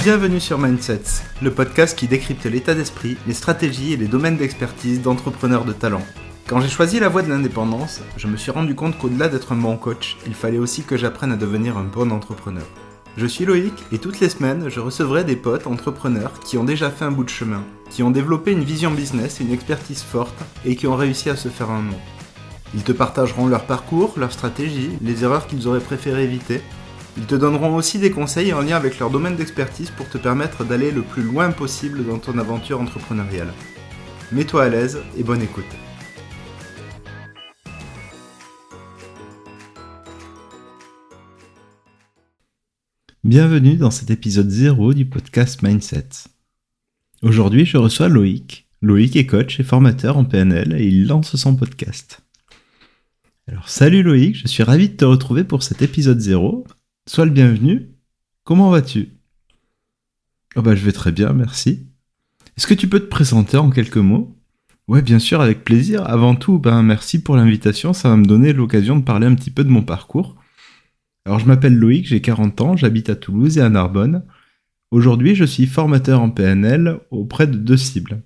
Bienvenue sur Mindsets, le podcast qui décrypte l'état d'esprit, les stratégies et les domaines d'expertise d'entrepreneurs de talent. Quand j'ai choisi la voie de l'indépendance, je me suis rendu compte qu'au-delà d'être un bon coach, il fallait aussi que j'apprenne à devenir un bon entrepreneur. Je suis Loïc et toutes les semaines, je recevrai des potes entrepreneurs qui ont déjà fait un bout de chemin, qui ont développé une vision business et une expertise forte et qui ont réussi à se faire un nom. Ils te partageront leur parcours, leurs stratégies, les erreurs qu'ils auraient préféré éviter. Ils te donneront aussi des conseils en lien avec leur domaine d'expertise pour te permettre d'aller le plus loin possible dans ton aventure entrepreneuriale. Mets-toi à l'aise et bonne écoute. Bienvenue dans cet épisode 0 du podcast Mindset. Aujourd'hui, je reçois Loïc. Loïc est coach et formateur en PNL et il lance son podcast. Alors salut Loïc, je suis ravi de te retrouver pour cet épisode 0. Sois le bienvenu. Comment vas-tu ? Je vais très bien, merci. Est-ce que tu peux te présenter en quelques mots ? Ouais, bien sûr, avec plaisir. Avant tout, merci pour l'invitation, ça va me donner l'occasion de parler un petit peu de mon parcours. Alors je m'appelle Loïc, j'ai 40 ans, j'habite à Toulouse et à Narbonne. Aujourd'hui, je suis formateur en PNL auprès de 2 cibles.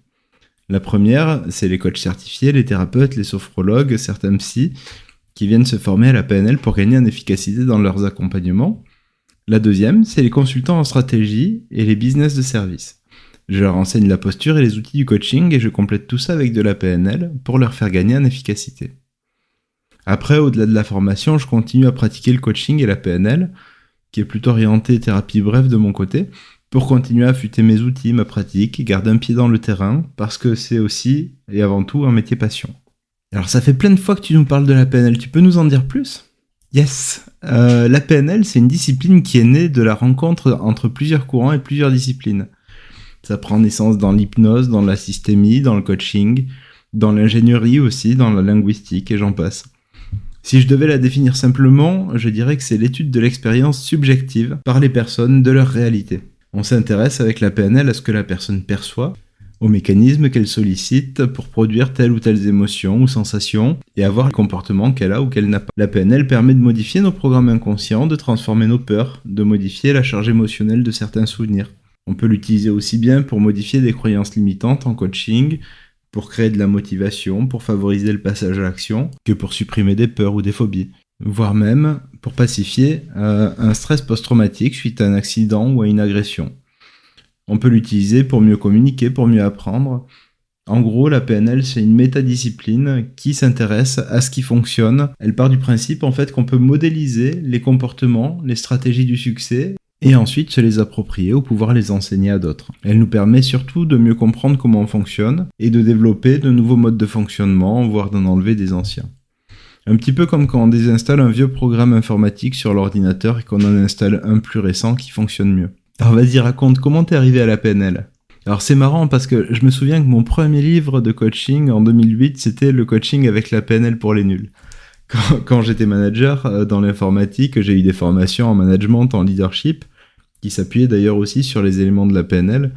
La première, c'est les coachs certifiés, les thérapeutes, les sophrologues, certains psys, qui viennent se former à la PNL pour gagner en efficacité dans leurs accompagnements. La deuxième, c'est les consultants en stratégie et les business de service. Je leur enseigne la posture et les outils du coaching et je complète tout ça avec de la PNL pour leur faire gagner en efficacité. Après, au-delà de la formation, je continue à pratiquer le coaching et la PNL, qui est plutôt orienté thérapie brève de mon côté, pour continuer à affûter mes outils, ma pratique, et garder un pied dans le terrain, parce que c'est aussi, et avant tout, un métier passion. Alors ça fait plein de fois que tu nous parles de la PNL, tu peux nous en dire plus ? Yes. La PNL, c'est une discipline qui est née de la rencontre entre plusieurs courants et plusieurs disciplines. Ça prend naissance dans l'hypnose, dans la systémie, dans le coaching, dans l'ingénierie aussi, dans la linguistique, et j'en passe. Si je devais la définir simplement, je dirais que c'est l'étude de l'expérience subjective par les personnes de leur réalité. On s'intéresse avec la PNL à ce que la personne perçoit, aux mécanismes qu'elle sollicite pour produire telle ou telle émotion ou sensation et avoir le comportement qu'elle a ou qu'elle n'a pas. La PNL permet de modifier nos programmes inconscients, de transformer nos peurs, de modifier la charge émotionnelle de certains souvenirs. On peut l'utiliser aussi bien pour modifier des croyances limitantes en coaching, pour créer de la motivation, pour favoriser le passage à l'action, que pour supprimer des peurs ou des phobies. Voire même pour pacifier un stress post-traumatique suite à un accident ou à une agression. On peut l'utiliser pour mieux communiquer, pour mieux apprendre. En gros, la PNL, c'est une métadiscipline qui s'intéresse à ce qui fonctionne. Elle part du principe en fait qu'on peut modéliser les comportements, les stratégies du succès et ensuite se les approprier ou pouvoir les enseigner à d'autres. Elle nous permet surtout de mieux comprendre comment on fonctionne et de développer de nouveaux modes de fonctionnement, voire d'en enlever des anciens. Un petit peu comme quand on désinstalle un vieux programme informatique sur l'ordinateur et qu'on en installe un plus récent qui fonctionne mieux. Alors vas-y, raconte, comment t'es arrivé à la PNL ? Alors c'est marrant parce que je me souviens que mon premier livre de coaching en 2008, c'était le coaching avec la PNL pour les nuls. Quand j'étais manager dans l'informatique, j'ai eu des formations en management, en leadership, qui s'appuyaient d'ailleurs aussi sur les éléments de la PNL.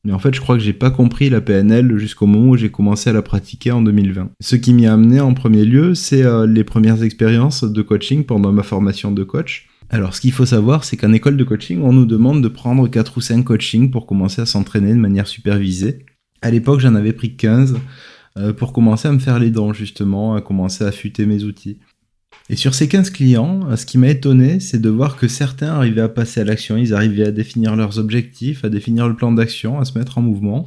Mais en fait, je crois que j'ai pas compris la PNL jusqu'au moment où j'ai commencé à la pratiquer en 2020. Ce qui m'y a amené en premier lieu, c'est les premières expériences de coaching pendant ma formation de coach. Alors, ce qu'il faut savoir, c'est qu'en école de coaching, on nous demande de prendre 4 ou 5 coachings pour commencer à s'entraîner de manière supervisée. À l'époque, j'en avais pris 15 pour commencer à me faire les dents, justement, à commencer à affûter mes outils. Et sur ces 15 clients, ce qui m'a étonné, c'est de voir que certains arrivaient à passer à l'action, ils arrivaient à définir leurs objectifs, à définir le plan d'action, à se mettre en mouvement,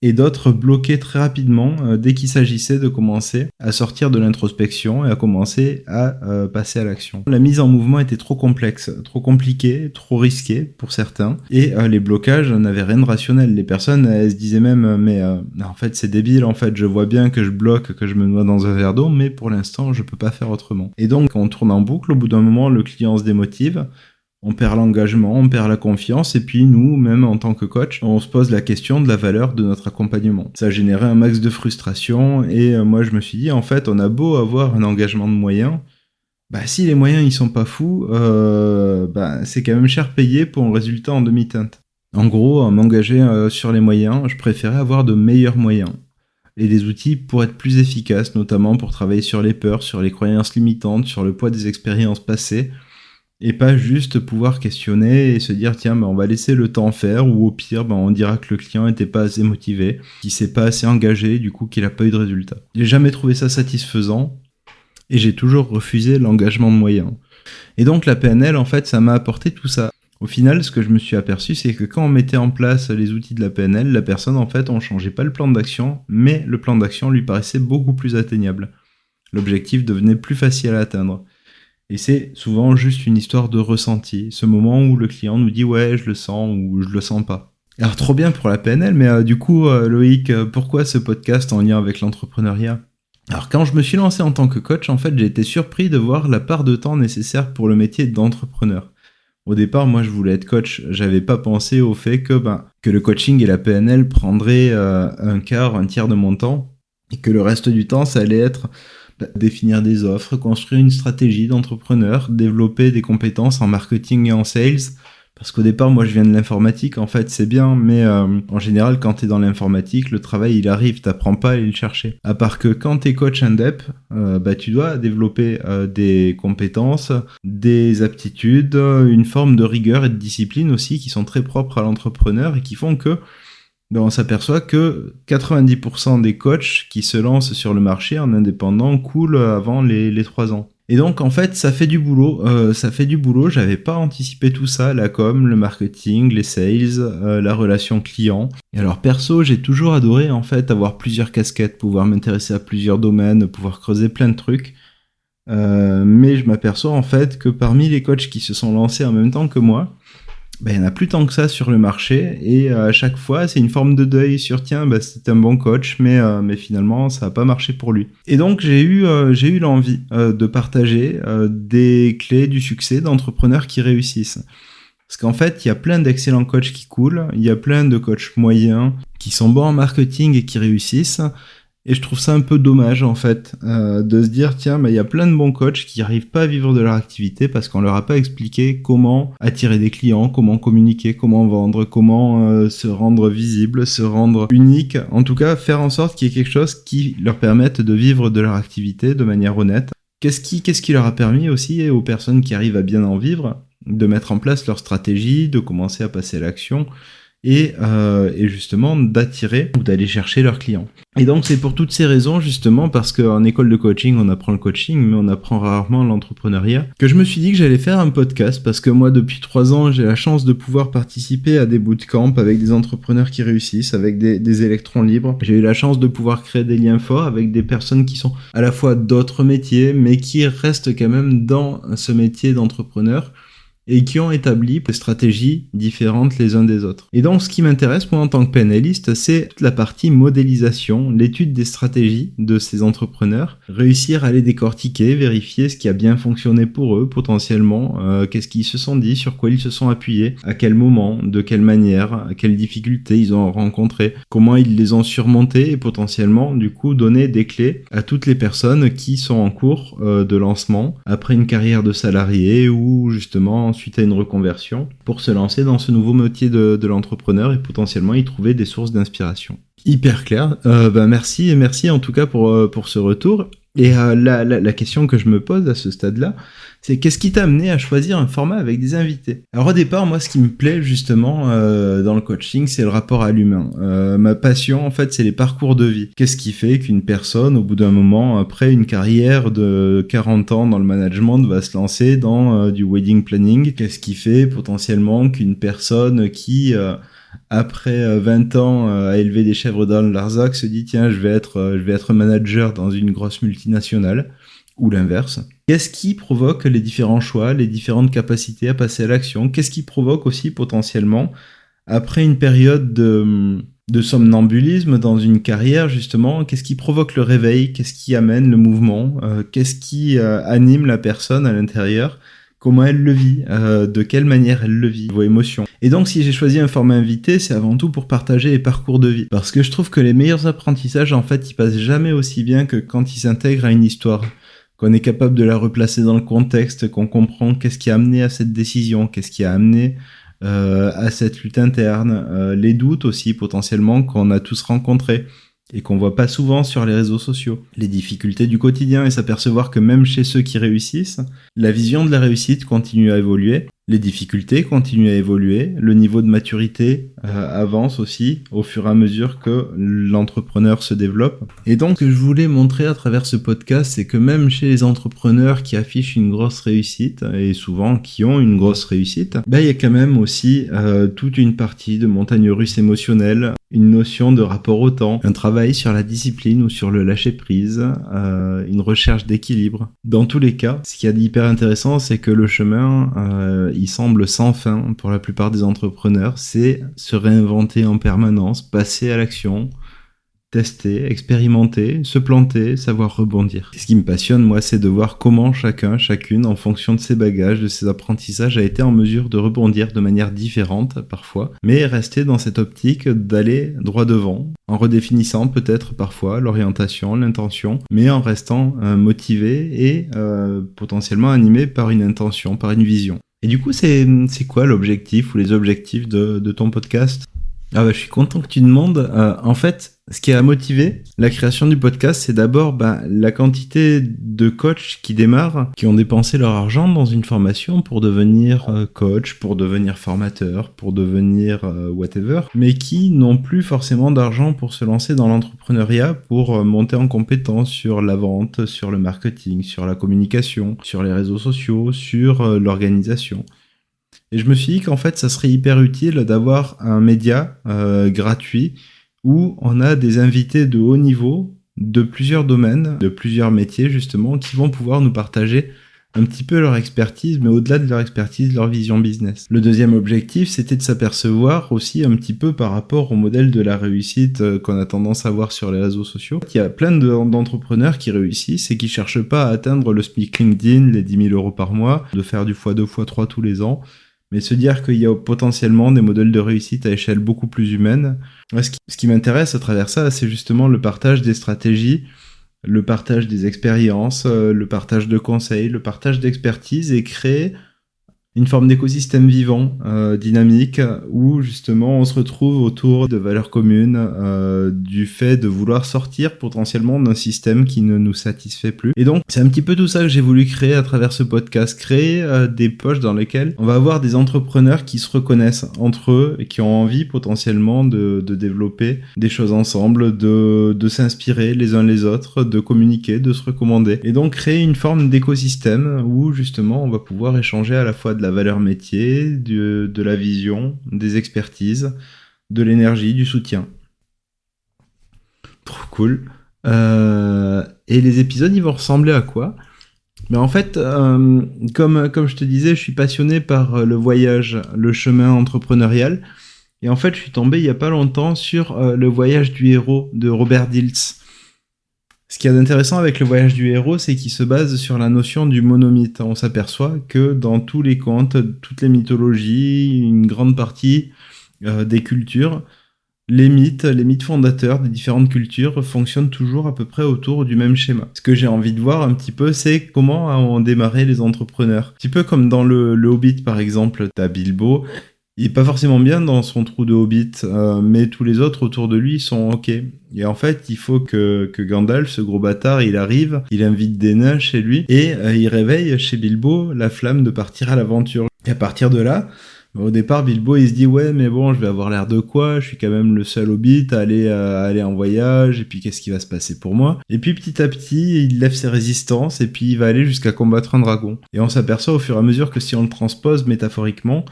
et d'autres bloquaient très rapidement dès qu'il s'agissait de commencer à sortir de l'introspection et à commencer à passer à l'action. La mise en mouvement était trop complexe, trop compliquée, trop risquée pour certains, et les blocages n'avaient rien de rationnel. Les personnes, elles se disaient même en fait c'est débile, en fait je vois bien que je bloque, que je me noie dans un verre d'eau, mais pour l'instant je peux pas faire autrement. Et donc on tourne en boucle, au bout d'un moment le client se démotive, on perd l'engagement, on perd la confiance, et puis nous, même en tant que coach, on se pose la question de la valeur de notre accompagnement. Ça a généré un max de frustration, et moi je me suis dit, en fait, on a beau avoir un engagement de moyens, si les moyens ils sont pas fous, c'est quand même cher payé pour un résultat en demi-teinte. En gros, à m'engager sur les moyens, je préférais avoir de meilleurs moyens. Et des outils pour être plus efficaces, notamment pour travailler sur les peurs, sur les croyances limitantes, sur le poids des expériences passées, et pas juste pouvoir questionner et se dire tiens on va laisser le temps faire, ou au pire on dira que le client était pas assez motivé, qu'il s'est pas assez engagé, du coup qu'il a pas eu de résultat. J'ai jamais trouvé ça satisfaisant et j'ai toujours refusé l'engagement de moyens. Et donc la PNL en fait ça m'a apporté tout ça. Au final, ce que je me suis aperçu, c'est que quand on mettait en place les outils de la PNL, la personne, en fait, on changeait pas le plan d'action, mais le plan d'action lui paraissait beaucoup plus atteignable. L'objectif devenait plus facile à atteindre. Et c'est souvent juste une histoire de ressenti, ce moment où le client nous dit « ouais, je le sens » ou « je le sens pas ». Alors, trop bien pour la PNL, mais du coup, Loïc, pourquoi ce podcast en lien avec l'entrepreneuriat ? Alors, quand je me suis lancé en tant que coach, en fait, j'ai été surpris de voir la part de temps nécessaire pour le métier d'entrepreneur. Au départ, moi, je voulais être coach. J'avais pas pensé au fait que le coaching et la PNL prendraient un quart, un tiers de mon temps, et que le reste du temps, ça allait être définir des offres, construire une stratégie d'entrepreneur, développer des compétences en marketing et en sales. Parce qu'au départ, moi, je viens de l'informatique, en fait, c'est bien, mais en général, quand t'es dans l'informatique, le travail, il arrive, t'apprends pas à aller le chercher. À part que quand t'es coach indep, tu dois développer des compétences, des aptitudes, une forme de rigueur et de discipline aussi, qui sont très propres à l'entrepreneur et qui font que on s'aperçoit que 90% des coachs qui se lancent sur le marché en indépendant coulent avant les 3 ans. Et donc, en fait, ça fait du boulot. J'avais pas anticipé tout ça, la com, le marketing, les sales, la relation client. Et alors, perso, j'ai toujours adoré, en fait, avoir plusieurs casquettes, pouvoir m'intéresser à plusieurs domaines, pouvoir creuser plein de trucs. Mais je m'aperçois, en fait, que parmi les coachs qui se sont lancés en même temps que moi, il n'y en a plus tant que ça sur le marché, et à chaque fois c'est une forme de deuil sur tiens c'est un bon coach mais finalement ça n'a pas marché pour lui. Et donc j'ai eu l'envie de partager des clés du succès d'entrepreneurs qui réussissent. Parce qu'en fait il y a plein d'excellents coachs qui coulent, il y a plein de coachs moyens qui sont bons en marketing et qui réussissent. Et je trouve ça un peu dommage en fait de se dire tiens il y a plein de bons coachs qui n'arrivent pas à vivre de leur activité parce qu'on leur a pas expliqué comment attirer des clients, comment communiquer, comment vendre, comment se rendre visible, se rendre unique, en tout cas faire en sorte qu'il y ait quelque chose qui leur permette de vivre de leur activité de manière honnête. Qu'est-ce qui leur a permis aussi aux personnes qui arrivent à bien en vivre de mettre en place leur stratégie, de commencer à passer à l'action et justement d'attirer ou d'aller chercher leurs clients. Et donc c'est pour toutes ces raisons justement, parce qu'en école de coaching on apprend le coaching mais on apprend rarement l'entrepreneuriat, que je me suis dit que j'allais faire un podcast, parce que moi depuis 3 ans j'ai la chance de pouvoir participer à des bootcamps avec des entrepreneurs qui réussissent, avec des électrons libres. J'ai eu la chance de pouvoir créer des liens forts avec des personnes qui sont à la fois d'autres métiers mais qui restent quand même dans ce métier d'entrepreneur et qui ont établi des stratégies différentes les uns des autres. Et donc ce qui m'intéresse moi en tant que PNListe, c'est toute la partie modélisation, l'étude des stratégies de ces entrepreneurs, réussir à les décortiquer, vérifier ce qui a bien fonctionné pour eux potentiellement, qu'est-ce qu'ils se sont dit, sur quoi ils se sont appuyés, à quel moment, de quelle manière, quelles difficultés ils ont rencontrées, comment ils les ont surmontées, et potentiellement du coup donner des clés à toutes les personnes qui sont en cours de lancement, après une carrière de salarié ou justement suite à une reconversion, pour se lancer dans ce nouveau métier de l'entrepreneur et potentiellement y trouver des sources d'inspiration. Hyper clair. Merci en tout cas pour ce retour. Et la question que je me pose à ce stade-là, c'est qu'est-ce qui t'a amené à choisir un format avec des invités ? Alors au départ, moi, ce qui me plaît justement dans le coaching, c'est le rapport à l'humain. Ma passion, en fait, c'est les parcours de vie. Qu'est-ce qui fait qu'une personne, au bout d'un moment, après une carrière de 40 ans dans le management, va se lancer dans du wedding planning ? Qu'est-ce qui fait potentiellement qu'une personne qui après 20 ans à élever des chèvres dans le Larzac se dit tiens je vais être manager dans une grosse multinationale, ou l'inverse. Qu'est-ce qui provoque les différents choix, les différentes capacités à passer à l'action ? Qu'est-ce qui provoque aussi potentiellement après une période de somnambulisme dans une carrière justement, qu'est-ce qui provoque le réveil ? Qu'est-ce qui amène le mouvement ? Qu'est-ce qui anime la personne à l'intérieur ? Comment elle le vit, de quelle manière elle le vit, vos émotions. Et donc si j'ai choisi un format invité, c'est avant tout pour partager les parcours de vie. Parce que je trouve que les meilleurs apprentissages, en fait, ils passent jamais aussi bien que quand ils s'intègrent à une histoire. Qu'on est capable de la replacer dans le contexte, qu'on comprend qu'est-ce qui a amené à cette décision, qu'est-ce qui a amené à cette lutte interne, les doutes aussi potentiellement qu'on a tous rencontrés. et qu'on voit pas souvent sur les réseaux sociaux. Les difficultés du quotidien et s'apercevoir que même chez ceux qui réussissent, la vision de la réussite continue à évoluer, les difficultés continuent à évoluer, le niveau de maturité avance aussi au fur et à mesure que l'entrepreneur se développe. Et donc, ce que je voulais montrer à travers ce podcast, c'est que même chez les entrepreneurs qui affichent une grosse réussite, et souvent qui ont une grosse réussite, il y a quand même aussi toute une partie de montagne russe émotionnelle, une notion de rapport au temps, un travail sur la discipline ou sur le lâcher-prise, une recherche d'équilibre. Dans tous les cas, ce qu'il y a d'hyper intéressant, c'est que le chemin, il semble sans fin pour la plupart des entrepreneurs, c'est se réinventer en permanence, passer à l'action, tester, expérimenter, se planter, savoir rebondir. Et ce qui me passionne, moi, c'est de voir comment chacune, en fonction de ses bagages, de ses apprentissages, a été en mesure de rebondir de manière différente, parfois, mais rester dans cette optique d'aller droit devant, en redéfinissant peut-être parfois l'orientation, l'intention, mais en restant motivé et potentiellement animé par une intention, par une vision. Et du coup, c'est quoi l'objectif ou les objectifs de ton podcast ? Je suis content que tu demandes. En fait, ce qui a motivé la création du podcast, c'est d'abord la quantité de coachs qui démarrent, qui ont dépensé leur argent dans une formation pour devenir coach, pour devenir formateur, pour devenir whatever, mais qui n'ont plus forcément d'argent pour se lancer dans l'entrepreneuriat, pour monter en compétence sur la vente, sur le marketing, sur la communication, sur les réseaux sociaux, sur l'organisation. Et je me suis dit qu'en fait, ça serait hyper utile d'avoir un média gratuit où on a des invités de haut niveau de plusieurs domaines, de plusieurs métiers justement, qui vont pouvoir nous partager un petit peu leur expertise, mais au-delà de leur expertise, leur vision business. Le deuxième objectif, c'était de s'apercevoir aussi un petit peu par rapport au modèle de la réussite qu'on a tendance à voir sur les réseaux sociaux. Il y a plein d'entrepreneurs qui réussissent et qui cherchent pas à atteindre le SMIC LinkedIn, les 10 000 euros par mois, de faire du x2, x3 tous les ans, mais se dire qu'il y a potentiellement des modèles de réussite à échelle beaucoup plus humaine. Ce qui m'intéresse à travers ça, c'est justement le partage des stratégies, le partage des expériences, le partage de conseils, le partage d'expertise et créer une forme d'écosystème vivant, dynamique, où justement on se retrouve autour de valeurs communes, du fait de vouloir sortir potentiellement d'un système qui ne nous satisfait plus. Et donc c'est un petit peu tout ça que j'ai voulu créer à travers ce podcast, créer des poches dans lesquelles on va avoir des entrepreneurs qui se reconnaissent entre eux et qui ont envie potentiellement de développer des choses ensemble, de s'inspirer les uns les autres, de communiquer, de se recommander. Et donc créer une forme d'écosystème où justement on va pouvoir échanger à la fois de la valeur métier, de la vision, des expertises, de l'énergie, du soutien. Trop cool. Et les épisodes, ils vont ressembler à quoi ? Mais en fait, comme je te disais, je suis passionné par le voyage, le chemin entrepreneurial. Et en fait, je suis tombé il y a pas longtemps sur le voyage du héros de Robert Dilts. Ce qu'il y a d'intéressant avec le voyage du héros, c'est qu'il se base sur la notion du monomythe. On s'aperçoit que dans tous les contes, toutes les mythologies, une grande partie des cultures, les mythes fondateurs des différentes cultures fonctionnent toujours à peu près autour du même schéma. Ce que j'ai envie de voir un petit peu, c'est comment ont démarré les entrepreneurs. Un petit peu comme dans le Hobbit, par exemple, t'as Bilbo. Il est pas forcément bien dans son trou de Hobbit, mais tous les autres autour de lui sont ok. Et en fait, il faut que Gandalf, ce gros bâtard, il arrive, il invite des nains chez lui, et il réveille chez Bilbo la flamme de partir à l'aventure. Et à partir de là, au départ, Bilbo, il se dit « Ouais, mais bon, je vais avoir l'air de quoi ? Je suis quand même le seul Hobbit à aller en voyage, et puis qu'est-ce qui va se passer pour moi ?» Et puis petit à petit, il lève ses résistances, et puis il va aller jusqu'à combattre un dragon. Et on s'aperçoit au fur et à mesure que si on le transpose métaphoriquement,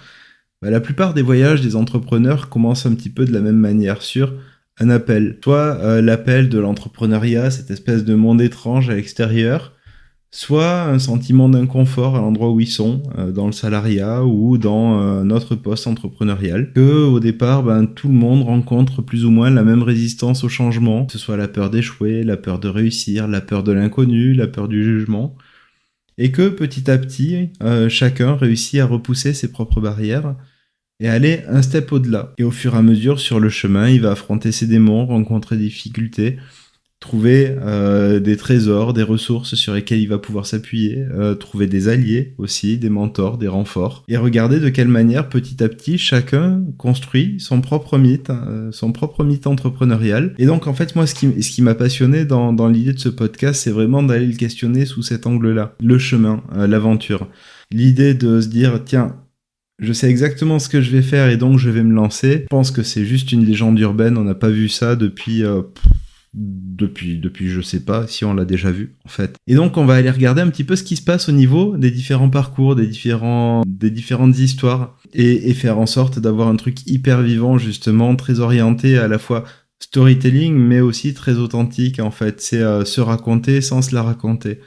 la plupart des voyages des entrepreneurs commencent un petit peu de la même manière, sur un appel. Soit l'appel de l'entrepreneuriat, cette espèce de monde étrange à l'extérieur, soit un sentiment d'inconfort à l'endroit où ils sont, dans le salariat ou dans notre poste entrepreneurial, que au départ, tout le monde rencontre plus ou moins la même résistance au changement, que ce soit la peur d'échouer, la peur de réussir, la peur de l'inconnu, la peur du jugement, et que petit à petit, chacun réussit à repousser ses propres barrières et aller un step au-delà. Et au fur et à mesure, sur le chemin, il va affronter ses démons, rencontrer des difficultés, trouver des trésors, des ressources sur lesquelles il va pouvoir s'appuyer, trouver des alliés aussi, des mentors, des renforts, et regarder de quelle manière petit à petit chacun construit son propre mythe entrepreneurial. Et donc en fait moi ce qui m'a passionné dans l'idée de ce podcast, c'est vraiment d'aller le questionner sous cet angle-là, le chemin, l'aventure, l'idée de se dire tiens, je sais exactement ce que je vais faire et donc je vais me lancer. Je pense que c'est juste une légende urbaine, on n'a pas vu ça depuis je sais pas si on l'a déjà vu en fait. Et donc on va aller regarder un petit peu ce qui se passe au niveau des différents parcours, des différentes histoires et faire en sorte d'avoir un truc hyper vivant justement, très orienté à la fois storytelling mais aussi très authentique en fait. C'est se raconter sans se la raconter.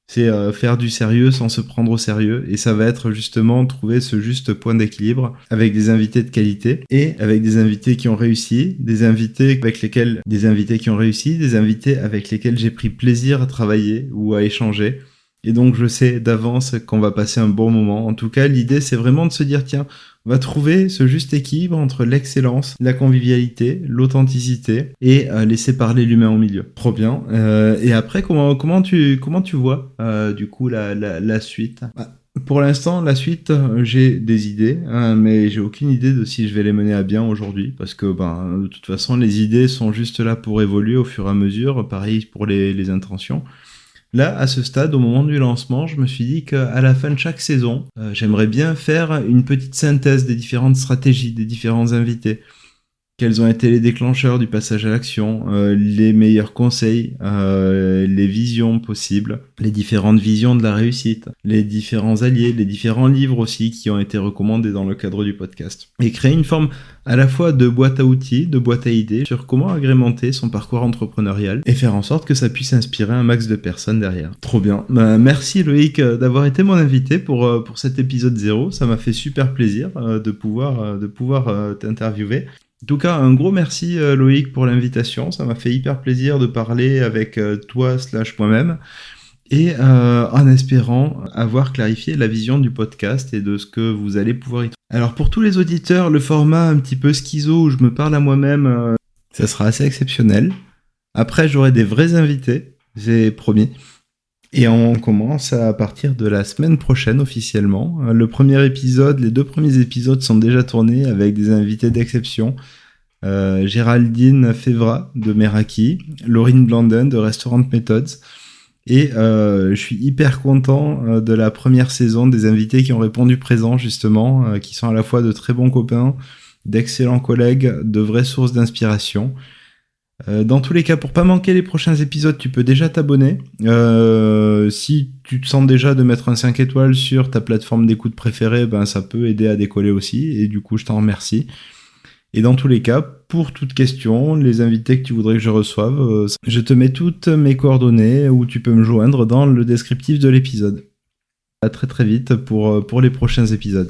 C'est faire du sérieux sans se prendre au sérieux et ça va être justement trouver ce juste point d'équilibre avec des invités de qualité et avec des invités qui ont réussi, des invités avec lesquels j'ai pris plaisir à travailler ou à échanger. Et donc je sais d'avance qu'on va passer un bon moment. En tout cas, l'idée c'est vraiment de se dire tiens, on va trouver ce juste équilibre entre l'excellence, la convivialité, l'authenticité et laisser parler l'humain au milieu. Trop bien. Et après, comment tu vois du coup la suite? Pour l'instant, la suite, j'ai des idées, mais j'ai aucune idée de si je vais les mener à bien aujourd'hui, parce que de toute façon, les idées sont juste là pour évoluer au fur et à mesure. Pareil pour les intentions. Là, à ce stade, au moment du lancement, je me suis dit qu'à la fin de chaque saison, j'aimerais bien faire une petite synthèse des différentes stratégies, des différents invités. Quels ont été les déclencheurs du passage à l'action, les meilleurs conseils, les visions possibles, les différentes visions de la réussite, les différents alliés, les différents livres aussi qui ont été recommandés dans le cadre du podcast. Et créer une forme à la fois de boîte à outils, de boîte à idées, sur comment agrémenter son parcours entrepreneurial et faire en sorte que ça puisse inspirer un max de personnes derrière. Trop bien. Merci Loïc d'avoir été mon invité pour cet épisode 0. Ça m'a fait super plaisir de pouvoir t'interviewer. En tout cas, un gros merci Loïc pour l'invitation, ça m'a fait hyper plaisir de parler avec toi / moi-même et en espérant avoir clarifié la vision du podcast et de ce que vous allez pouvoir y trouver. Alors pour tous les auditeurs, le format un petit peu schizo où je me parle à moi-même, ça sera assez exceptionnel. Après, j'aurai des vrais invités, j'ai promis. Et on commence à partir de la semaine prochaine officiellement. Les 2 premiers épisodes sont déjà tournés avec des invités d'exception. Géraldine Fevra de Meraki, Laurine Blandin de Restaurant Methods. Et je suis hyper content de la première saison, des invités qui ont répondu présent justement, qui sont à la fois de très bons copains, d'excellents collègues, de vraies sources d'inspiration. Dans tous les cas, pour pas manquer les prochains épisodes, tu peux déjà t'abonner. Si tu te sens déjà de mettre un 5 étoiles sur ta plateforme d'écoute préférée, ça peut aider à décoller aussi, et du coup je t'en remercie. Et dans tous les cas, pour toute question, les invités que tu voudrais que je reçoive, je te mets toutes mes coordonnées où tu peux me joindre dans le descriptif de l'épisode. À très très vite pour les prochains épisodes.